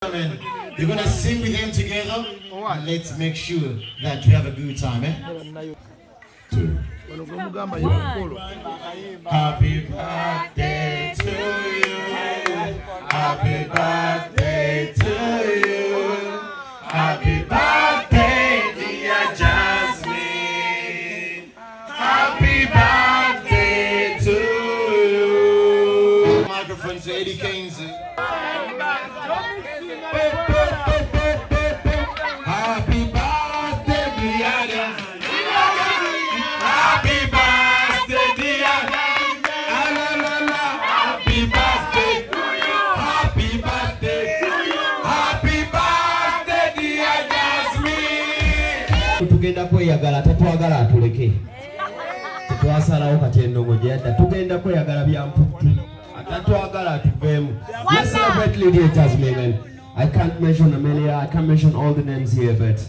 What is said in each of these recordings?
You're gonna sing with them together. And let's make sure that we have a good time, eh? 2. Happy birthday to you. Happy birthday to you. Happy birthday, dear Jazmine. Happy birthday to you. Microphone to Eddy Kenzo. Happy birthday, Lydia. Happy birthday, dear. Happy birthday to you. Happy birthday to you. Happy birthday, dear Jazmine. Tugenda kweyagala tatwagala atuleke. Tetwasalawo kati endongo gye yadda. Tugenda kweyagala bya mputu. Tatwagala atuveemu. Let's celebrate Lydia Jazmine. I can't mention Amelia, I can't mention all the names here, but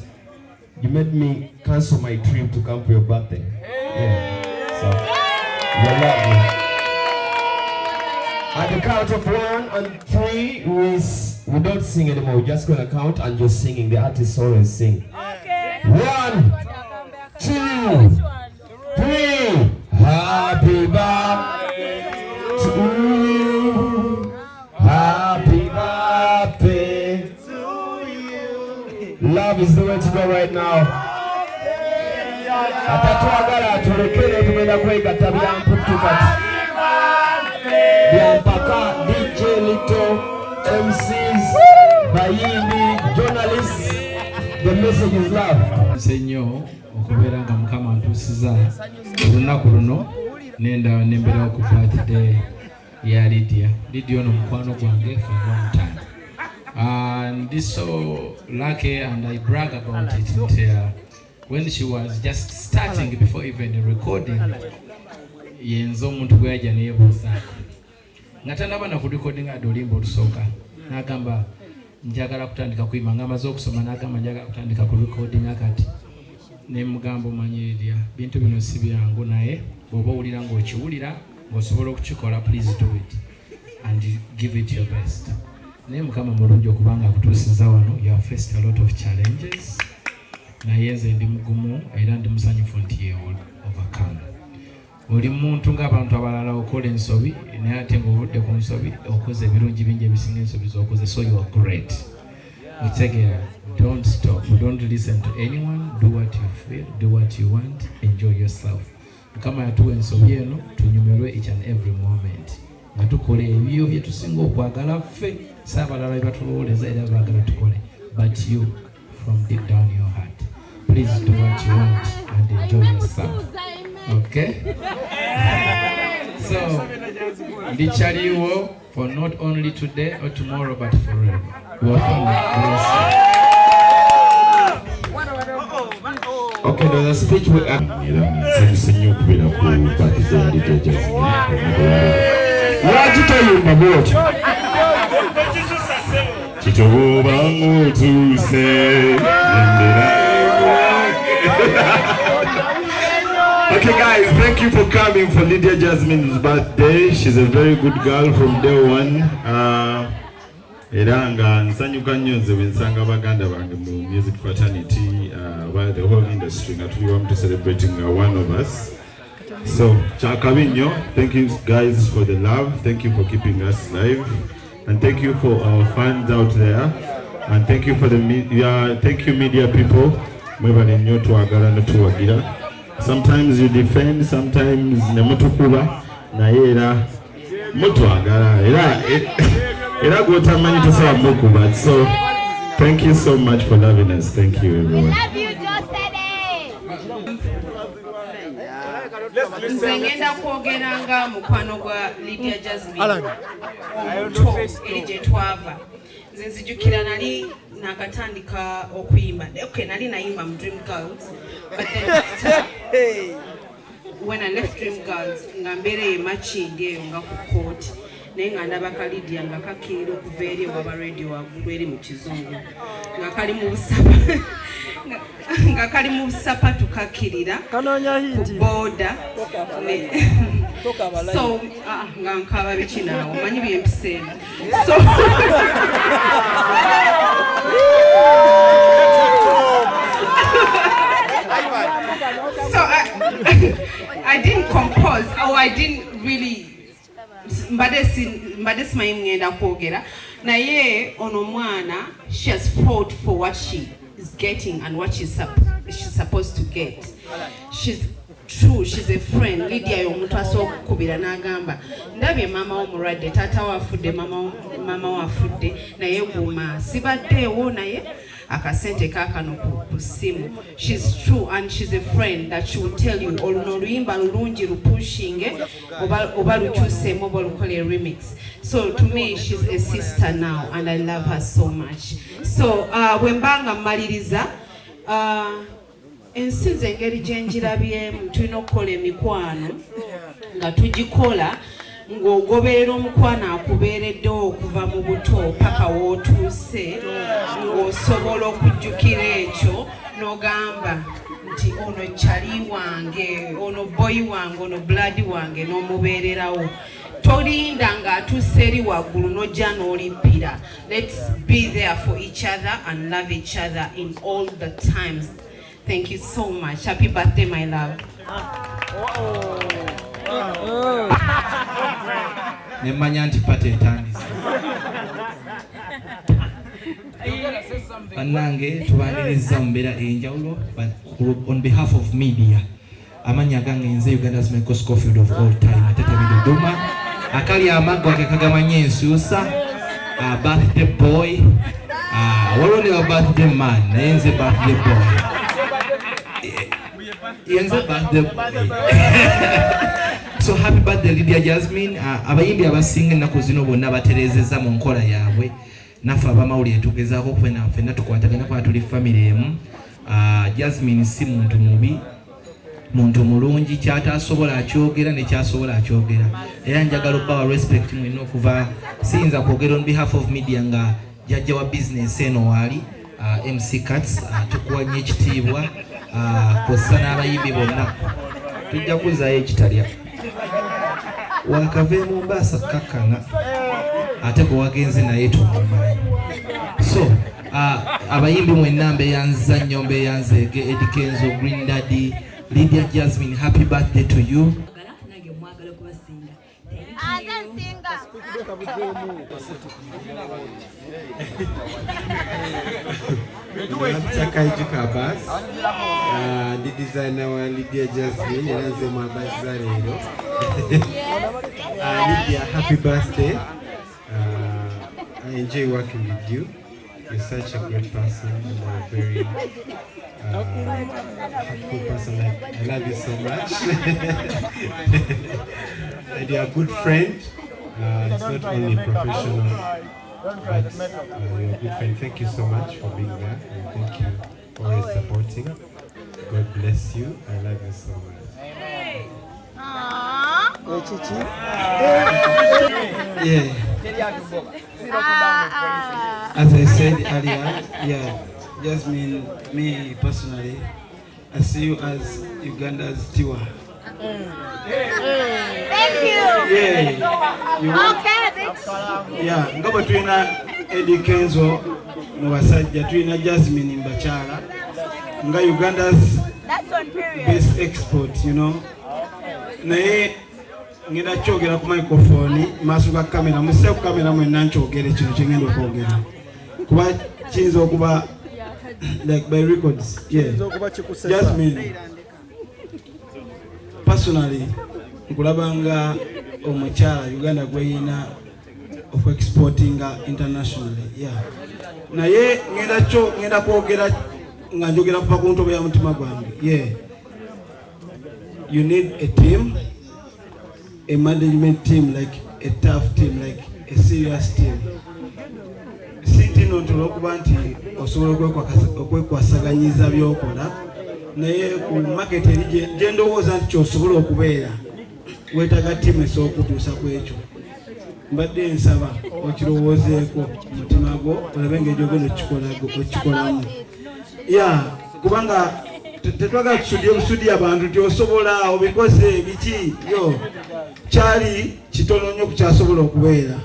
you made me cancel my trip to come for your birthday. Yeah. So, you're lovely. At the count of 1 and 3, we don't sing anymore. We're just gonna count and just singing. The artists always sing. Okay. 1, 2, 3. Happy birthday to you. Happy birthday to you. Love is the way to go right now. Atatwagala tulekere tugenda kwegata byamputukati. Byampaka DJ Little, MCs, Bayimbi, journalists. The message is love. Senyo okubeera nga Mukama antuusiza olunaku luno nenda nembera ku birthday ya Lydia. Lydia ono mukwano gwange for a long time. And this so lucky, and I brag about it when she was just starting before even recording. Yenzo omuntu gwe yajja neyebuuzaako nga tanaba na kurecording ade olimba olusooka n'agamba njagala kutandika kuyimba nga amaze okusoma n'agamba njagala kutandika ku recording akati ne mugamba omanyi Lydia bintu bino si byangu naye bw'oba owulira ng'okiwulira ng'osobola okukikola please do it and give it your best. Naye Mukama mulungi okubanga akutuusiza wano. You have faced a lot of challenges naye nze ndi mugumu era ndi musanyufu nti ye overcome. Oli muntu ng'abantu abalala okola ensobi naye ate ng'ovudde ku nsobi okoze ebirungi bingi ebisinga ensobi z'okoze. So you are great. Mutegeera, don't stop, don't listen to anyone, do what you feel, do what you want, enjoy yourself. Mukama yatuwa ensobi eno tunyumirwe each and every moment nga tukola ebyo bye tusinga okwagala ffe saabalala bye batulowooleza era baagala tukole, but you from deep down your heart please do what you want and enjoy yourself. Okay? So ndikyaliwo for not only today or tomorrow but forever. Okay, there's a speech we have. Okay guys, thank you for coming for Lydia Jazmine's birthday. She's a very good girl from day one. Eranga nsanyuka nnyo nze bensanga baganda bange mu music fraternity while the whole industry nga tuli wamu to celebrating one of us. So kyakabi nnyo. Thank you guys for the love. Thank you for keeping us live. And thank you for our fans out there. And thank you for the media. Thank you media people. Mwebale nnyo twagala ne tuwagira. Sometimes you defend, sometimes ne mutukuba naye era mutwagala era gw'otamanyi tosaba mukuba. So thank you so much for loving us. Thank you everyone. Love you, Geosteady. Nze ngenda kwogeranga mukwano gwa Lydia Jazmine omuto eri gye twava. Nze nzijukira nali nakatandika okuyimba. Okay, nali nayimba mu Dream Girls, but then when I left Dream Girls nga mbeereye makindi eyo nga ku kooti naye nga ndabaka Lydia nga kakirira okuva eri ewaba radio waggulu eri mu kizungu nga kali mu busapa nga kali mu busapa tukakkirira ku booda So nga nkaba biki naawe omanyi byempiseemu. So I didn't compose, or I didn't really mbade simanyi ngenda kwogera naye ono mwana, she has fought for what she is getting and what she's supposed to get. She's true, she's a friend. Lydia y'omuntu asooka okukubira n'agamba ndabye mama omulwadde, taata wafudde, mama wafudde, naye guma sibaddeewo naye akasente kaakano ku ssimu. She's true and she's a friend that she will tell you oluno oluyimba lulungi lupushinge oba lukyuseemu oba olukole remix. So to me she's a sister now and I love her so much. So bwe mbanga mmaliriza ensinze engeri gye njirabyemu tulina okukola emikwano nga tugikola ng'ogoberera omukwano akubeereddewo okuva mu buto paka w'otuuse ng'osobola okujjukira ekyo n'ogamba nti ono kyali wange, ono boyi wange, ono blood wange, n'omubeererawo. Tolinda ng'atuuse eri waggulu n'ojja n'olippira. Let's be there for each other and love each other in all the times. Thank you so much. Happy birthday, my love. Nemanya nti pate etandise. Bannange tubaniriza mu mbeera enjawulo on behalf of media. Amanya gange nze Uganda's Michael Scofield of all time. Atetemido Duma. Akali amagwa ke kagamanya ensuusa. Birthday boy. Waliwo ne birthday man. Naye nze birthday boy. Yenze birthday boy. So happy birthday Lydia Jazmine. Abayimbi abasinga ennaku zino bonna baterezeza mu nkola yaabwe. Naffe abamawulire tugezaako ffenna tukwatagana kuba tuli family emu. Jazmine si muntu mubi, muntu mulungi, kyatasobola akyogera ne kyasobola akyogera. Era njagala obbawa respect mwenna okuva siyinza kwogera on behalf of media nga jjajja wa business eno waali MC Cuts tukuwa nnyo ekitiibwa kw'ossa n'abayimbi bonna. Tujja kuzaayo ekitalya. Wakave Mombasa kakkana ate gwe wagenze naye tumumanyi. So abayimbi mwenna mbeyanza nnyo mbeyanzeege Eddy Kenzo, Green Daddy, Lydia Jazmine, happy birthday to you. The designer wa Lydia Jazmine yaranze mu abazza leero. Lydia, happy birthday. I enjoy working with you. You're such a great person and a very helpful person. I love you so much. And you're a good friend. It's not only professional, but you're a good friend. Thank you so much for being there. And thank you for always supporting. God bless you. I love you so much. Yeah. As I said earlier, yeah, Jazmine, me personally, I see you as Uganda's Tiwa. Thank you. Yeah. Okay, yeah. Ngabo tuina Eddy Kenzo mubasajja tuina Jazmine mbachala. Nga Uganda's best export, you know. Naye ngenda kyogera ku microphone maaso ga kamera musese ku kamera mwenna nkyogere kino kye ngenda okwogera kuba kiyinza okuba like by records. Yeah. Jazmine, personally nkulabanga omukyala Uganda gweyina of exporting internationally. Yeah. Naye ngenda kwogera nga njogera kuva ku ntobo ya mutima gwange. Yeah. You need a team, a management team, like a tough team, like a serious team. Sitting on to Lokubanti or Solokwasagaниza Biokola, Naye market gender wasn't Chosolo Kubera. Wait, I got team so put to Sakwecho. But then Sava, what you was there, Motimago, or Venga Jogo Chikola. Yeah, Kubanga. tetwagala tusudye abantu tyosobola obikoze biki yo kyali kitono nnyo kukyasobola okubeera.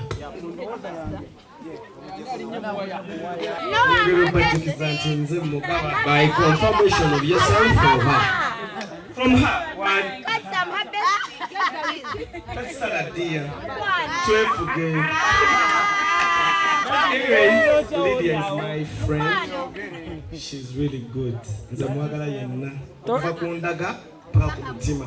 By confirmation of yourself from her. From her, one. That's a dear. 12 again. Anyways, Lydia is my friend. She's really good. Nzamwagala yenna. Kuva kundaga paka kumutima.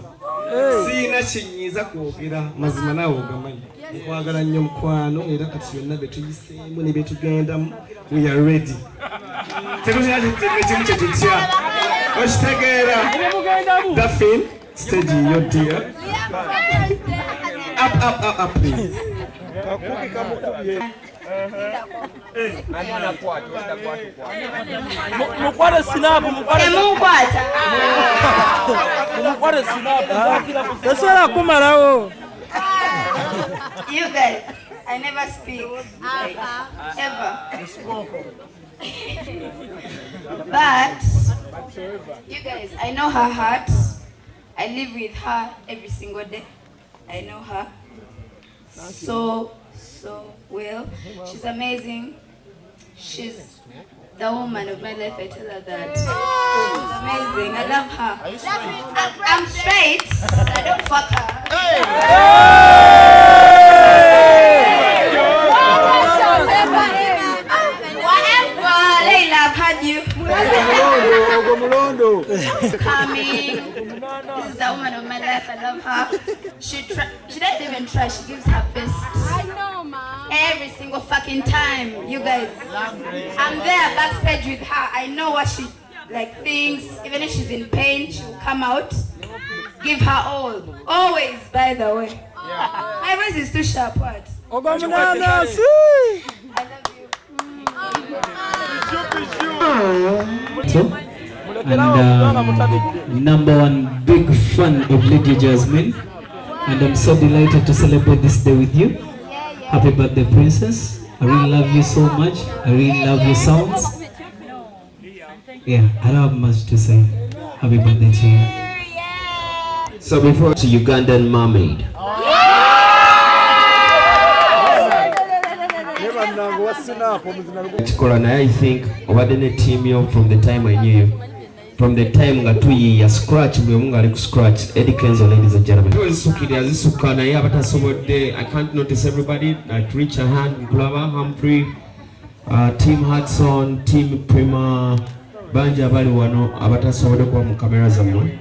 Sina kinyiza kwogera mazima nawe ogamanyi. Nkwagala nnyo mukwano era kati byonna bye tuyiseemu ne bye tugendamu. We are ready. Tekutya kimu kye tutya. Okitegeera. Daffin, stage yo dear. Up, please. Mukwate sinapu, mukwate sinapu. Taswala kumarawo. You guys, I never speak ever. But you guys, I know her heart. I live with her every single day. I know her so well. She's amazing. She's the woman of my life. I tell her that. She's amazing. I love her. I'm straight. I don't fuck her. Whatever, Layla, I've had you. Coming. This is the woman of my life. I love her. She doesn't even try. She gives her best. I know, Mom. Every single fucking time, you guys. I'm there backstage with her. I know what she thinks. Even if she's in pain, she will come out. Give her all. Always, by the way. My voice is too sharp. What? I love you. And number one big fan of Lydia Jazmine, and I'm so delighted to celebrate this day with you. Happy birthday, princess. I really love you so much. I really love your sounds. Yeah, I don't have much to say. Happy birthday to you. So before to Ugandan mermaid. I think over the team you from the time I knew you. From the time nga tuyiya scratch bwe munga ali ku scratch Eddy Kenzo, ladies and gentlemen. I can't notice everybody. Like Richard Hand, Glover, Humphrey, Team Hudson, Team Prima, Banji abali wano abatasobodde kuba mu kamera zammwe.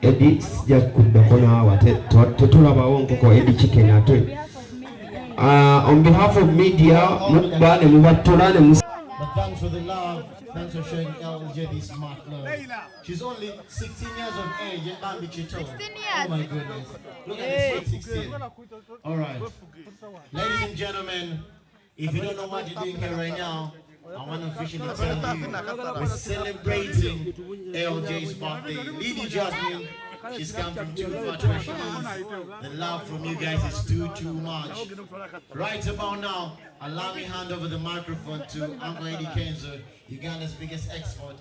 Eddy sijja kuddako naawe tetulabawo nkoko Eddy chicken ate. On behalf of media, mukba ne mubattola ne But thanks for the love. Thanks for showing LJ this smart love. She's only 16 years of age. You can't be cheated. 16 years. Oh my goodness. Look at this, 16. All right. Ladies and gentlemen, if you don't know what you're doing here right now, I want to officially tell you we're celebrating LJ's birthday. Lydia Jazmine, she's come from too far to where she is. The love from you guys is too much. Right about now, allow me hand over the microphone to Uncle Eddy Kenzo, Uganda's biggest expert.